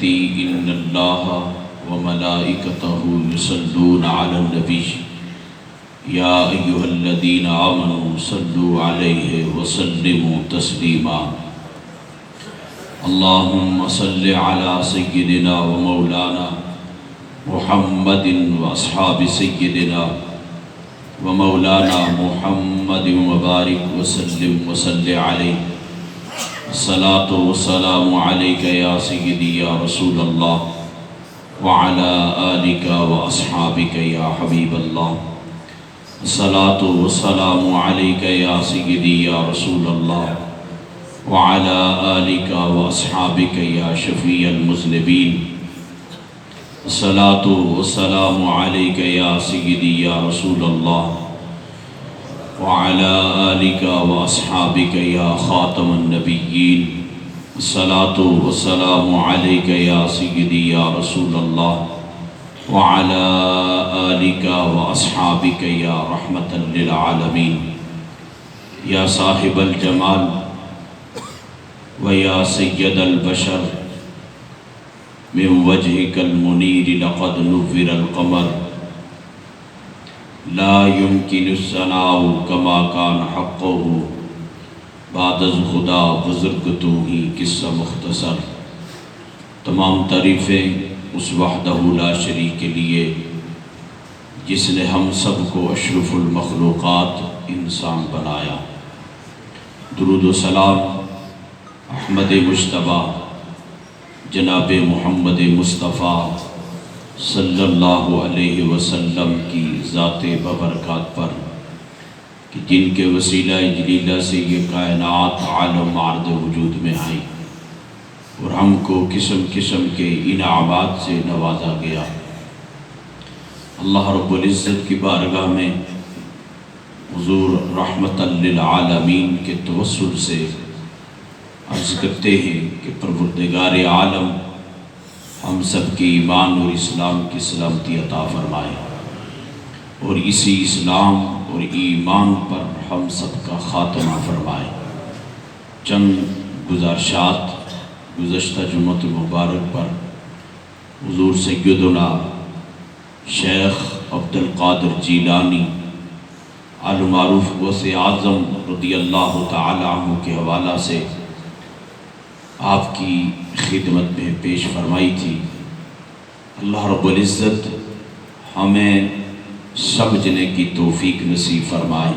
عزتی ان اللہ وملائکتہ یصلون علی النبی یا ایہا الذین آمنوا صلوا علیہ وسلموا تسلیما اللہم صل علی سیدنا ومولانا محمد واصحاب سیدنا ومولانا محمد وبارک وسلم وصلی علیہ الصلاة والسلام علیک یا سیدی یا رسول اللہ وعلی آلک واصحابک یا حبیب اللہ الصلاة والسلام علیک یا سیدی یا رسول اللہ وعلی آلک واصحابک یا شفیع المذنبین الصلاة والسلام علیک یا سیدی یا رسول اللہ وعلى آلك وأصحابك يا خاتم النبيين الصلاة والسلام عليك يا سيدي يا رسول الله وعلى آلك وأصحابك يا رحمة للعالمين يا صاحب الجمال ويا سيد البشر من وجهك المنير لقد نور القمر لا يمكن الثناء كما كان حقه بعد از خدا بزرگ تو ہی قصہ مختصر. تمام تعریفیں اس وحدہ لا شریک کے لیے جس نے ہم سب کو اشرف المخلوقات انسان بنایا. درود و سلام احمد مجتبیٰ جناب محمد مصطفیٰ صلی اللہ علیہ وسلم کی ذات ببرکات پر کہ جن کے وسیلہ جلیلہ سے یہ کائنات عالم عرض وجود میں آئی اور ہم کو قسم قسم کے انعامات سے نوازا گیا. اللہ رب العزت کی بارگاہ میں حضور رحمت للعالمین کے توسل سے عرض کرتے ہیں کہ پروردگار عالم ہم سب کی ایمان اور اسلام کی سلامتی عطا فرمائے اور اسی اسلام اور ایمان پر ہم سب کا خاتمہ فرمائے. چند گزارشات گزشتہ جمعۃ مبارک پر حضور سیدنا شیخ عبدالقادر جیلانی المعروف غوث اعظم رضی اللہ تعالی عنہ کے حوالہ سے آپ کی خدمت میں پیش فرمائی تھی. اللہ رب العزت ہمیں سمجھنے کی توفیق نصیب فرمائے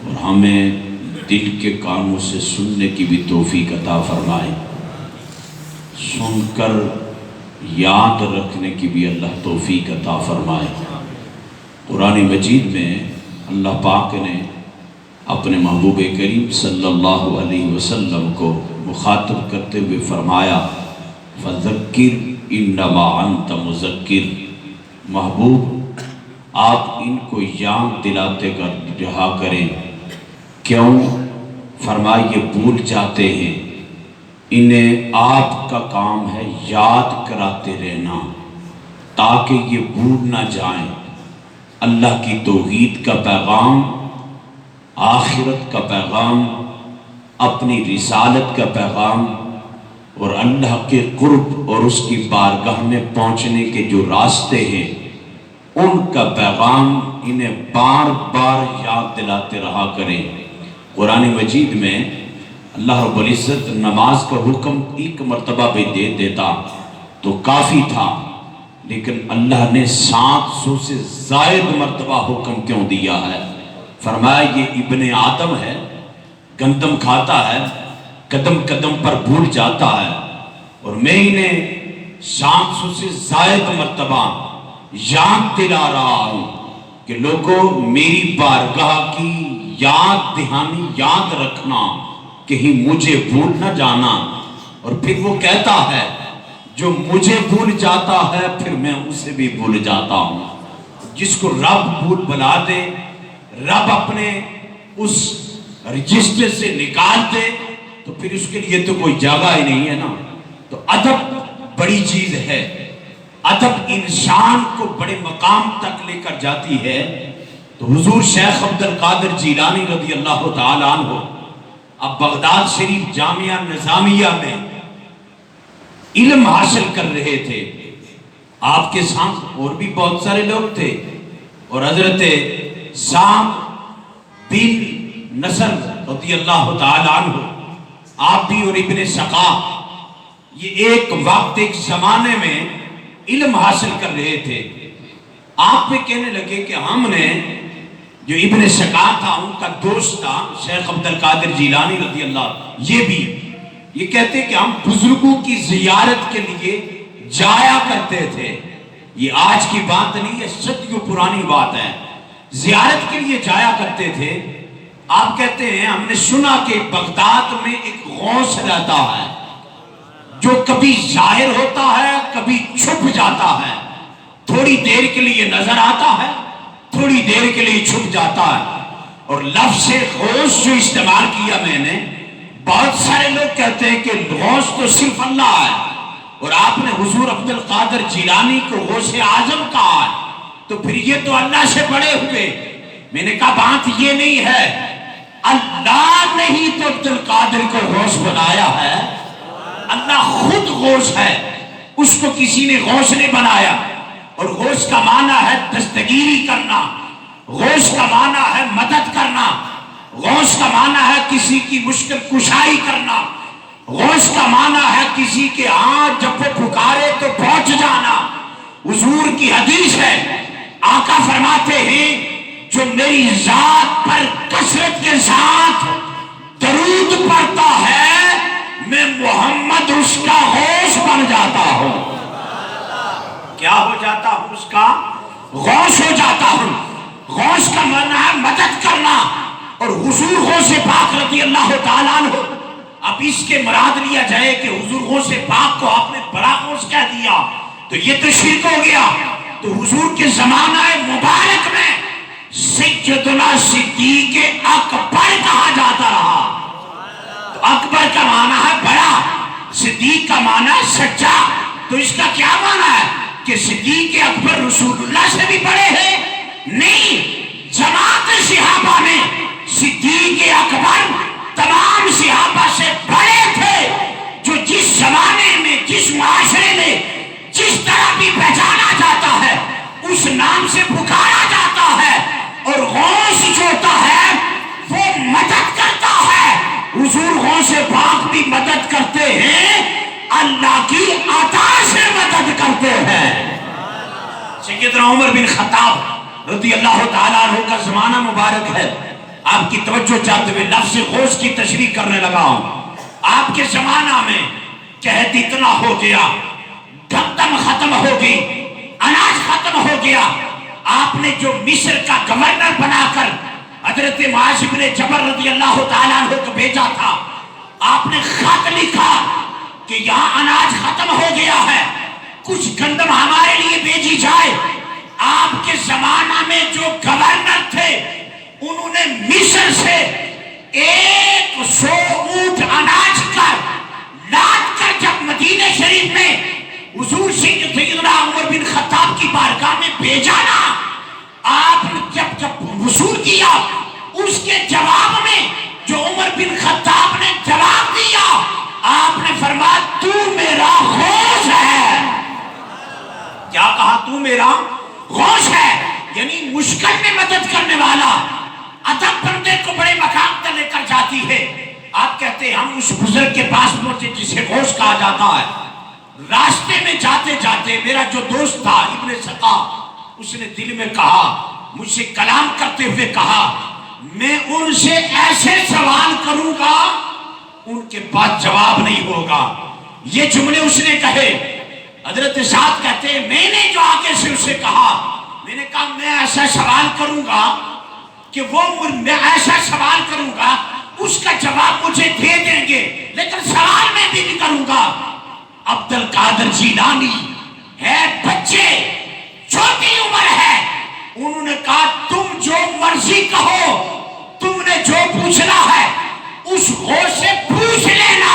اور ہمیں دل کے کانوں سے سننے کی بھی توفیق عطا فرمائے. سن کر یاد رکھنے کی بھی اللہ توفیق عطا فرمائے. قرآن مجید میں اللہ پاک نے اپنے محبوب کریم صلی اللہ علیہ وسلم کو مخاطب کرتے ہوئے فرمایا فَذَكِّرْ إِنَّمَا أَنْتَ مُذَكِّرْ. محبوب آپ ان کو یاد دلاتے کر رہا کریں. کیوں؟ فرمایا یہ بھول جاتے ہیں. انہیں آپ کا کام ہے یاد کراتے رہنا تاکہ یہ بھول نہ جائیں. اللہ کی توحید کا پیغام، آخرت کا پیغام، اپنی رسالت کا پیغام اور اللہ کے قرب اور اس کی بارگاہ میں پہنچنے کے جو راستے ہیں ان کا پیغام انہیں بار بار یاد دلاتے رہا کریں. قرآن مجید میں اللہ رب العزت نماز کا حکم ایک مرتبہ بھی دے دیتا تو کافی تھا، لیکن اللہ نے 700 سے زائد مرتبہ حکم کیوں دیا ہے؟ فرمایا یہ ابن آدم ہے، گندم کھاتا ہے، قدم قدم پر بھول جاتا ہے اور میں انہیں 700 سے زائد مرتبہ یاد دلا رہا ہوں کہ لوگوں میری بارگاہ کی یاد دہانی یاد رکھنا، کہیں مجھے بھول نہ جانا. اور پھر وہ کہتا ہے جو مجھے بھول جاتا ہے پھر میں اسے بھی بھول جاتا ہوں. جس کو رب بھول بلا دے، رب اپنے اس رجسٹر سے نکال دے تو پھر اس کے لیے تو کوئی جگہ ہی نہیں ہے نا. تو ادب بڑی چیز ہے، ادب انسان کو بڑے مقام تک لے کر جاتی ہے. تو حضور شیخ عبدالقادر جیلانی رضی اللہ تعالیٰ عنہ اب بغداد شریف جامعہ نظامیہ میں علم حاصل کر رہے تھے. آپ کے ساتھ اور بھی بہت سارے لوگ تھے، اور حضرت سام بن نصر رضی اللہ تعالی عنہ، آپ بھی اور ابن سقا، یہ ایک وقت ایک زمانے میں علم حاصل کر رہے تھے. آپ پہ کہنے لگے کہ ہم نے، جو ابن سقا تھا ان کا دوست تھا شیخ عبد القادر جیلانی رضی اللہ، یہ کہتے کہ ہم بزرگوں کی زیارت کے لیے جایا کرتے تھے. یہ آج کی بات نہیں، یہ صدیوں پرانی بات ہے. زیارت کے لیے جایا کرتے تھے. آپ کہتے ہیں ہم نے سنا کہ بغداد میں ایک غوث رہتا ہے جو کبھی ظاہر ہوتا ہے کبھی چھپ جاتا ہے، تھوڑی دیر کے لیے نظر آتا ہے، تھوڑی دیر کے لیے چھپ جاتا ہے. اور لفظ غوث جو استعمال کیا میں نے، بہت سارے لوگ کہتے ہیں کہ غوث تو صرف اللہ ہے، اور آپ نے حضور عبد القادر جیلانی کو غوث اعظم کہا ہے، تو پھر یہ تو اللہ سے بڑے ہوئے. میں نے کہا بات یہ نہیں ہے، اللہ نے ہی تو عبد القادر کو غوث بنایا ہے. اللہ خود غوث ہے، اس کو کسی نے غوث نہیں بنایا. اور غوث کا معنی ہے دستگیری کرنا، غوث کا معنی ہے مدد کرنا، غوث کا معنی ہے کسی کی مشکل کشائی کرنا، غوث کا معنی ہے کسی کے ہاں جب وہ پکارے تو پہنچ جانا. حضور کی حدیث ہے، آقا فرماتے ہیں جو میری ذات پر کثرت کے ساتھ درود پڑھتا ہے میں محمد اس کا غوث بن جاتا ہوں. کیا ہو جاتا ہوں؟ اس کا غوث ہو جاتا ہوں. غوث کا معنی ہے مدد کرنا. اور حضور غوث پاک رضی اللہ تعالیٰ عنہ، اب اس کے مراد لیا جائے کہ حضور غوث پاک کو آپ نے بڑا غوث کہہ دیا تو یہ تو شرک ہو گیا. تو حضور کے زمانہ مبارک میں سیدنا صدیق اکبر کہا جاتا رہا. تو اکبر کا معنی ہے بڑا، صدیق کا معنی ہے سچا. تو اس کا کیا معنی ہے کہ صدیق اکبر رسول اللہ سے بھی بڑے ہیں؟ نہیں، جماعت صحابہ میں صدیق اکبر تمام صحابہ سے بڑے تھے. جو جس زمانے میں، جس معاشرے میں جس طرح بھی پہچانا جاتا ہے اس نام سے پکارا جاتا ہے. اور غوث جو ہوتا ہے وہ مدد کرتا ہے. حضور غوث پاک بھی مدد کرتے ہیں، اللہ کی عطا سے مدد کرتے ہیں. سیدنا عمر بن خطاب رضی اللہ تعالیٰ عنہ کا زمانہ مبارک ہے. آپ کی توجہ چاہتے ہوئے لفظ غوث کی تشریح کرنے لگا ہوں. آپ کے زمانہ میں قحط اتنا ہو گیا، گندم ختم ہو گئی، اناج ختم ہو گیا. آپ نے جو مصر کا گورنر بنا کر حضرت معاذ بن جبل رضی اللہ تعالیٰ عنہ کو بھیجا تھا، آپ نے خط لکھا کہ یہاں اناج ختم ہو گیا ہے، کچھ گندم ہمارے لیے بھیجی جائے. آپ کے زمانہ میں جو گورنر تھے انہوں نے مصر سے 100 اونٹ اناج کا لاد کر جب مدینہ شریف میں حضور سیدنا عمر بن خطاب کی بارگاہ میں بھیجا نا، آپ نے جب وصول کیا اس کے جواب میں جو عمر بن خطاب نے جواب دیا، آپ نے فرمایا تو میرا غوث ہے. کیا کہا؟ تو میرا غوث ہے، یعنی مشکل میں مدد کرنے والا. ادب بندے کو بڑے مقام تک لے کر جاتی ہے. آپ کہتے ہیں ہم اس بزرگ کے پاس پہنچے جسے غوث کہا جاتا ہے. راستے میں جاتے جاتے میرا جو دوست تھا ابن سقا، اس نے دل میں کہا، مجھ سے کلام کرتے ہوئے کہا میں ان سے ایسے سوال کروں گا ان کے پاس جواب نہیں ہوگا. یہ جملے اس نے کہے. حضرت سعد کہتے ہیں میں نے جو آگے سے اسے کہا، میں نے کہا میں ایسا سوال کروں گا کہ میں ایسا سوال کروں گا اس کا جواب مجھے دے دیں گے، لیکن سوال میں بھی نہیں کروں گا. عبد القادر جیلانی ہے بچے، چھوٹی عمر ہے. انہوں نے کہا تم جو مرضی کہو، تم نے جو پوچھنا ہے اس غوث سے پوچھ لینا،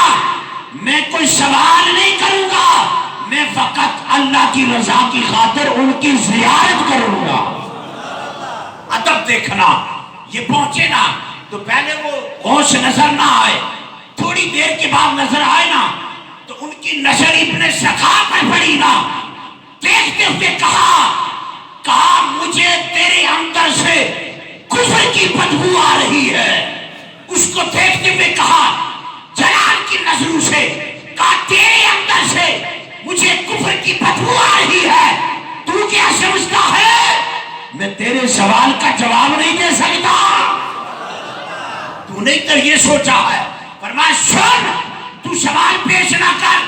میں کوئی سوال نہیں کروں گا، میں فقط اللہ کی رضا کی خاطر ان کی زیارت کروں گا. ادب دیکھنا. یہ پہنچے نا تو پہلے وہ غوث نظر نہ آئے، تھوڑی دیر کے بعد نظر آئے نا تو ان کی نظر ابن سخا پر پڑی نا، دیکھتے ہوئے کہا مجھے تیرے اندر سے کفر کی بدبو آ رہی ہے۔ اس کو دیکھتے ہوئے کہا جلال کی نظروں سے، کہا تیرے اندر سے مجھے کفر کی بدبو آ رہی ہے، تو کیا سمجھتا ہے میں تیرے سوال کا جواب نہیں دے سکتا؟ تو نہیں تو یہ سوچا ہے؟ فرمایا سن، تو سوال پیش نہ کر،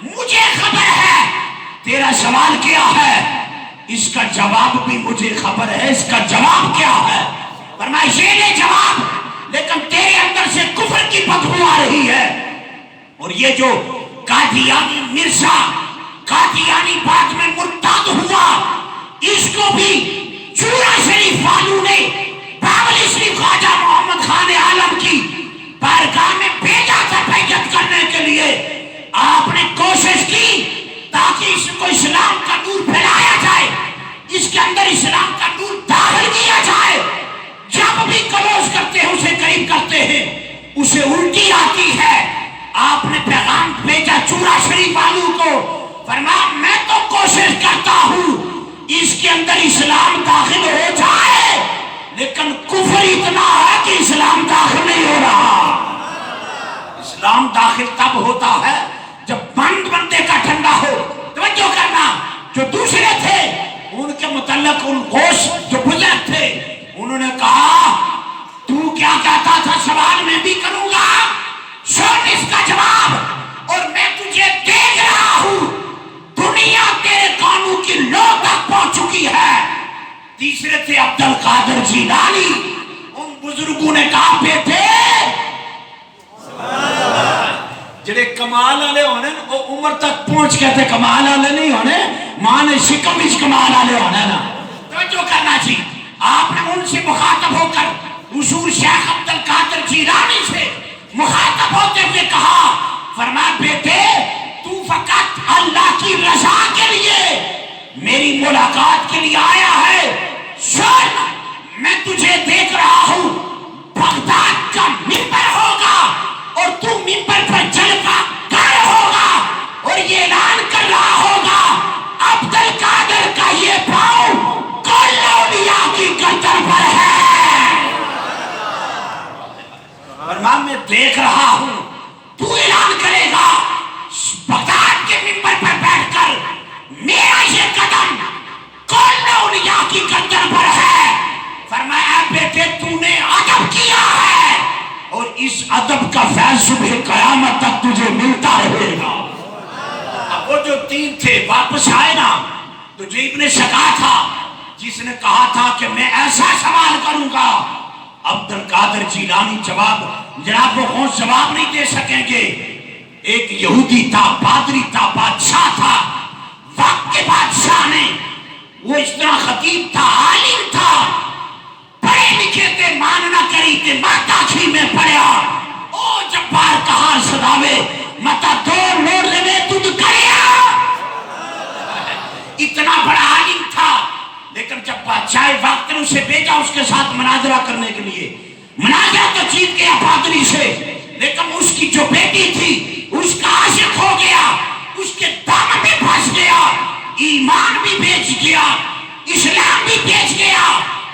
مجھے خبر ہے تیرا سوال کیا ہے، اس کا جواب بھی مجھے خبر ہے، اس کا جواب کیا ہے؟ فرمایا یہ لے جواب، لیکن تیرے اندر سے کفر کی بدبو آ رہی ہے۔ اور یہ جو قادیانی مرزا قادیانی بعد میں مرتد ہوا، اس کو بھی چورا شریف والوں نے باولی شریف خواجہ محمد خان عالم کی بارگاہ میں بھیجا تھا بیعت کرنے کے لیے۔ آپ نے کوشش کی تاکہ اس کو اسلام کا نور پھیلایا جائے، اس کے اندر اسلام کا نور داخل کیا جائے۔ جب بھی کلوز کرتے ہیں، اسے قریب کرتے ہیں، اسے الٹی آتی ہے۔ آپ نے پیغام بھیجا چورا شریف والوں کو، فرمایا میں تو کوشش کرتا ہوں اس کے اندر اسلام داخل ہو جائے، لیکن کفر اتنا ہے کہ اسلام داخل نہیں ہو رہا۔ اسلام داخل تب ہوتا ہے جب بندے کا ٹھنڈا ہو۔ توجہ کرنا، جو دوسرے تھے ان کے متعلق ان غوث جو بزرگ تھے، انہوں نے کہا تو کیا کہتا تھا سوال میں بھی کروں گا، سن اس کا جواب، اور میں تجھے دیکھ رہا ہوں دنیا تیرے کانوں کی لو تک پہنچ چکی ہے۔ تیسرے تھے عبد القادر جیلانی، ان بزرگوں نے کہا بیٹے جڑے کمال والے ہونے وہ عمر تک پہنچ کے تھے، کمال والے نہیں ہونے، ماں نے شکم اس کمال والے ہونے نا۔ توجہ کرنا جی، آپ نے ان سے مخاطب ہو کر حضور شیخ عبد القادر جیلانی سے مخاطب ہوتے ہوئے کہا، فرمایا بیٹے تو فقط اللہ کی رضا کے لیے میری ملاقات کے لیے آیا ہے، سن میں تجھے دیکھ رہا ہوں، بغداد کا ممبر ہوگا اور تو ممبر پر جلوہ گر ہوگا اور یہ اعلان کر رہا ہوگا عبد القادر کا یہ پاؤں کل اولیاء کی گردن پر ہے۔ فرمایا میں دیکھ رہا ہوں تو اعلان کرے گا بغداد کے ممبر پر بیٹھ کر میرا یہ قدم کل اولیاء کی گردن پر ہے۔ فرمایا بیٹے تو نے ادب کیا ہے اور اس ادب کا فیض صبح قیامت تک تجھے ملتا رہے گا۔ اب وہ جو تین تھے واپس آئے نا، تو جو ابن شقا تھا جس نے کہا تھا کہ میں ایسا سوال کروں گا، عبد القادر جیلانی جناب وہ کون جواب نہیں دے سکیں گے۔ ایک یہودی تھا، پادری تھا، بادشاہ تھا، وقت کے بادشاہ نے، وہ اس طرح خطیب تھا، عالم تھا، پڑھے لکھے تھے، مان نہ کری تے ماتا کھی میں پڑھیا، او جبار کہا صداوے متا دور لوڑ لے تُد کریا۔ اتنا بڑا عالم تھا، لیکن جب بادشاہ وقت نے اسے بھیجا اس کے ساتھ مناظرہ کرنے کے لیے، مناظرہ تو جیت گیا پادری سے، لیکن اس کی جو بیٹی تھی اس کا عاشق ہو گیا، اس کے دم میں پھنس گیا، ایمان بھی بیچ گیا، اسلام بھی بیچ گیا،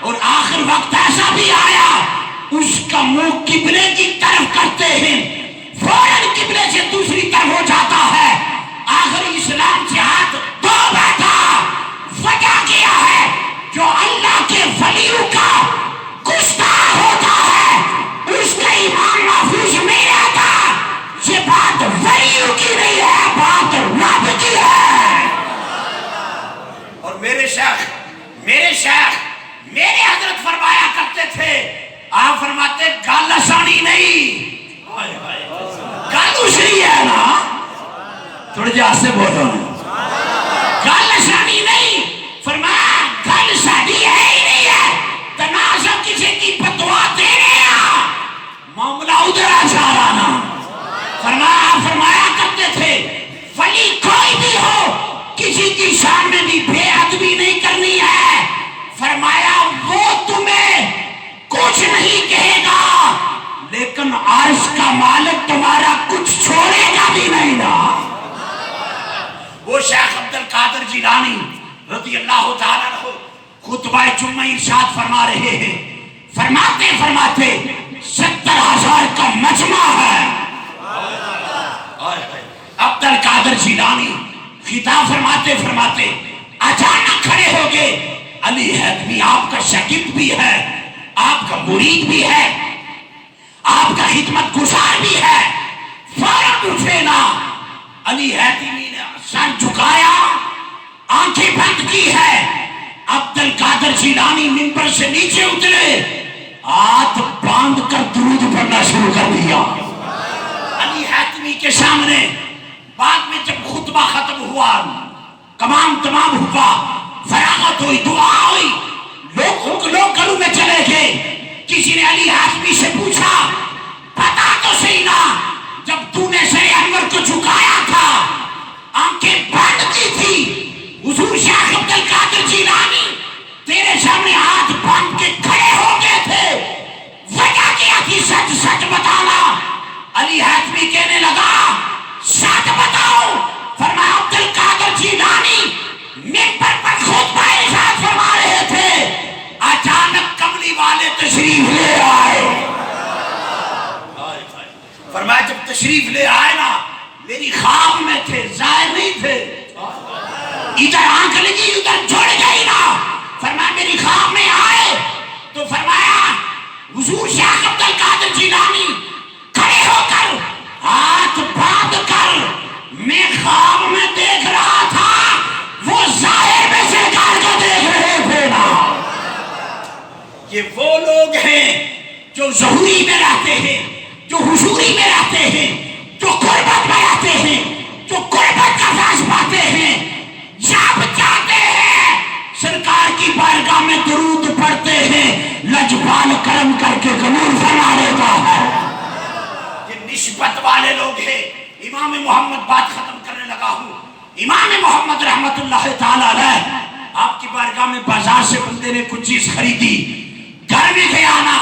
اور آخر وقت ایسا بھی آیا اس کا منہ قبلے کی طرف کرتے ہیں فوراً قبلے سے دوسری طرف ہو جاتا ہے، آخر اسلام سے ہاتھ دھو بیٹھا۔ وجہ کیا ہے؟ جو اللہ کے ولیوں کا گستاخ ہوتا ہے اس کا ایمان محفوظ نہیں رہتا۔ یہ بات ولیوں کی نہیں ہے، بات رب کی ہے۔ اور میرے شیخ میرے حضرت فرمایا کرتے تھے، آپ فرماتے گل آسانی نہیں، گل اسری ہے نا، تھوڑے جہاں سے بولو گل آسانی نہیں، فرمایا گل ساری ہے ہی نہیں ہے، تنازع کسی کی فتوا دینے معاملہ ادھر آشارہ نا۔ فرمایا کرتے تھے ولی کوئی بھی ہو کسی کی شان میں بھی بے ادبی نہیں کرنی ہے، فرمایا وہ تمہیں کچھ نہیں کہے گا لیکن عرش کا مالک تمہارا کچھ چھوڑے گا بھی نہیں نا۔ وہ شیخ عبد القادر جیلانی رضی اللہ تعالیٰ عنہ خطبہ جمعہ ارشاد فرما رہے ہیں، فرماتے فرماتے 70,000 کا مجمع ہے۔ عبد القادر جیلانی خطاب فرماتے فرماتے اچانک کھڑے ہو گئے، علی حاتمی آپ کا شاگرد بھی ہے، آپ کا مرید بھی ہے، آپ کا خدمت گزار بھی ہے، فوراً اٹھے نا۔ علی حاتمی نے سر جھکایا، آنکھیں بند کی ہے۔ عبد القادر جیلانی منبر سے نیچے اترے، ہاتھ باندھ کر درود پڑھنا شروع کر دیا علی حاتمی کے سامنے۔ بعد میں جب خطبہ ختم ہوا، تمام ہوا، فراغت ہوئی، دعا ہوئی، لوگ گھروں میں چلے گئے۔ کسی نے علی حاتمی سے پوچھا، پتا تو صحیح نا، جب تو نے سر انور کو جھکایا تھا، آنکھیں بند کی تھی، حضور شیخ عبد القادر جیلانی تیرے سامنے ہاتھ باندھ کے کھڑے ہو گئے تھے، وجہ کیا تھی؟ سچ سچ بتانا۔ علی حاتمی کہنے لگا، سچ بتاؤ۔ فرمایا عبد القادر جیلانی منبر پر خطبہ ارشاد فرما رہے تھے، اچانک کملی والے تشریف لے آئے۔ فرمایا جب تشریف لے آئے نا، میری خواب میں تھے، ظاہر نہیں تھے، ادھر آنکھ لگی ادھر جھڑ گئی نا۔ فرمایا میری خواب میں آئے تو فرمایا حضور شیخ عبد القادر جیلانی کھڑے ہو کر ہاتھ باندھ کر میں خواب میں دیکھ رہا تھا، وہ ظاہر میں سرکار کو دیکھ رہے تھے نا۔ یہ وہ لوگ ہیں جو ظہوری میں رہتے ہیں، جو حضوری میں رہتے ہیں، جو قربت میں رہتے ہیں، جو قربت کا فیض پاتے ہیں، جب جاتے ہیں سرکار کی بارگاہ میں درود پڑھتے ہیں، لجپال کرم کر کے قبول فرما لیتا ہے۔ یہ نسبت والے لوگ ہیں۔ امام محمد بات ختم کرنے لگا ہوں۔ امام محمد رحمت اللہ تعالی علیہ آپ کی بارگاہ میں بازار سے بندے نے کچھ چیز خریدی، گھر میں گیا نا،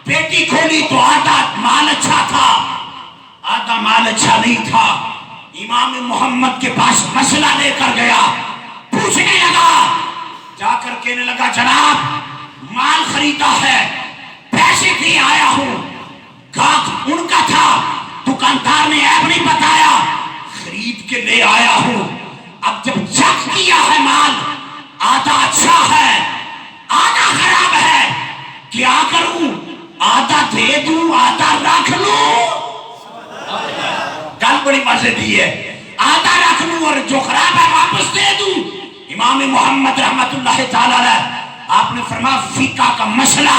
پیٹی کھولی تو آدھا مال اچھا تھا، آدھا مال اچھا نہیں تھا۔ امام محمد کے پاس مسئلہ لے کر گیا، پوچھنے لگا، جا کر کہنے لگا جناب مال خریدا ہے، پیسے دے آیا ہوں، گاہک ان کا تھا، دکاندار نے عیب نہیں بتایا، خرید کے لے آیا ہوں۔ اب جب چیک کیا ہے مال، آدھا اچھا ہے، آدھا خراب ہے، کیا کروں؟ آدھا دے دوں، آدھا رکھ لوں؟ گل بڑی مزے دی ہے، آدھا رکھ لوں اور جو خراب ہے واپس دے دوں؟ امام محمد رحمت اللہ تعالی علیہ آپ نے فرمایا فقہ کا مسئلہ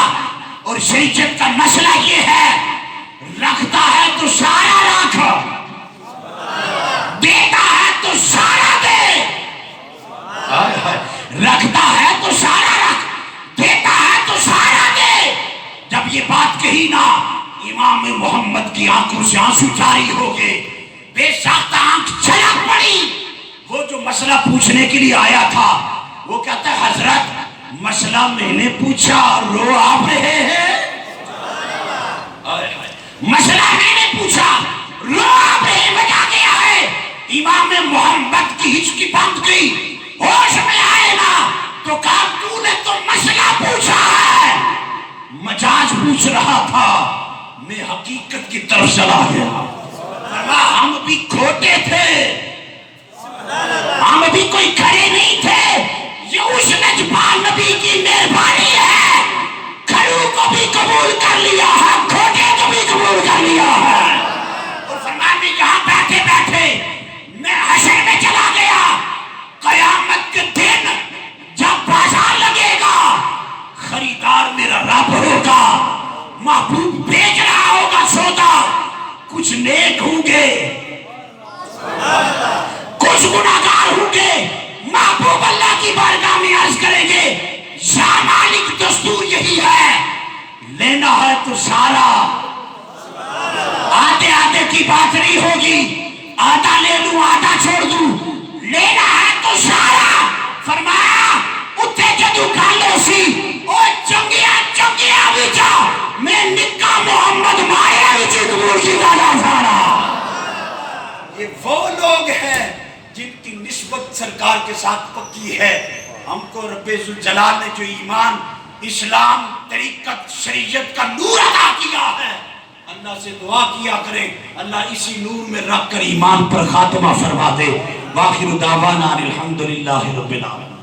اور شریعت کا مسئلہ یہ ہے، رکھتا ہے تو سارا رکھ، دیتا ہے تو سارا دے، رکھتا ہے تو سارا رکھ، دیتا ہے تو سارا دے۔ جب یہ بات کہی نا، امام محمد کی آنکھوں سے آنسو جاری ہو گئے، بے ساختہ آنکھ چھلک پڑی۔ وہ جو مسئلہ پوچھنے کے لیے آیا تھا وہ کہتا ہے حضرت مسئلہ میں نے پوچھا، رو آپ رہے ہیں؟ مسئلہ میں نے پوچھا، رو آپ رہے، وجہ کیا ہے؟ امام محمد کی ہچکی بند گئی، ہوش میں آئے نا تو کہا تو نے تو مسئلہ پوچھا ہے، مجاز پوچھ رہا تھا، میں حقیقت کی طرف چلا گیا۔ فرمایا ہم بھی کھوٹے تھے، ہم بھی کوئی کھڑے نہیں تھے، یہ اس نجبان نبی کی مہربانی ہے، کھڑوں کو بھی قبول کر لیا ہے، کھوٹے کو بھی قبول کر لیا ہے۔ اور فرمایا میں یہاں بیٹھے بیٹھے میں حشر میں چلا گیا، قیامت کے دن جب بازار لگے گا، خریدار میرا رب ہوگا، محبوب بیچ رہا ہوگا سودا، کچھ نیک ہوں گے، کچھ گناہگار ہوں گے، محبوب اللہ کی بارگاہ میں عرض کریں گے یا مالک دستور یہی ہے، لینا ہے تو سارا، آدھے آدھے کی بات نہیں ہوگی، آدھا لے لوں آدھا چھوڑ دوں، لینا ہے تو سارا۔ فرمایا اتھے جدو کالو سی او چنگیا وچا میں نکا محمد ماریا وچی قبول کی گالا سارا۔ یہ وہ لوگ ہیں جن کی نسبت سرکار کے ساتھ پکی ہے. ہم کو رب ذوالجلال نے جو ایمان، اسلام، طریقت، شریعت کا نور عطا کیا ہے، اللہ سے دعا کیا کریں اللہ اسی نور میں رکھ کر ایمان پر خاتمہ فرما دے. وآخر دعوانا الحمدللہ رب العالمین.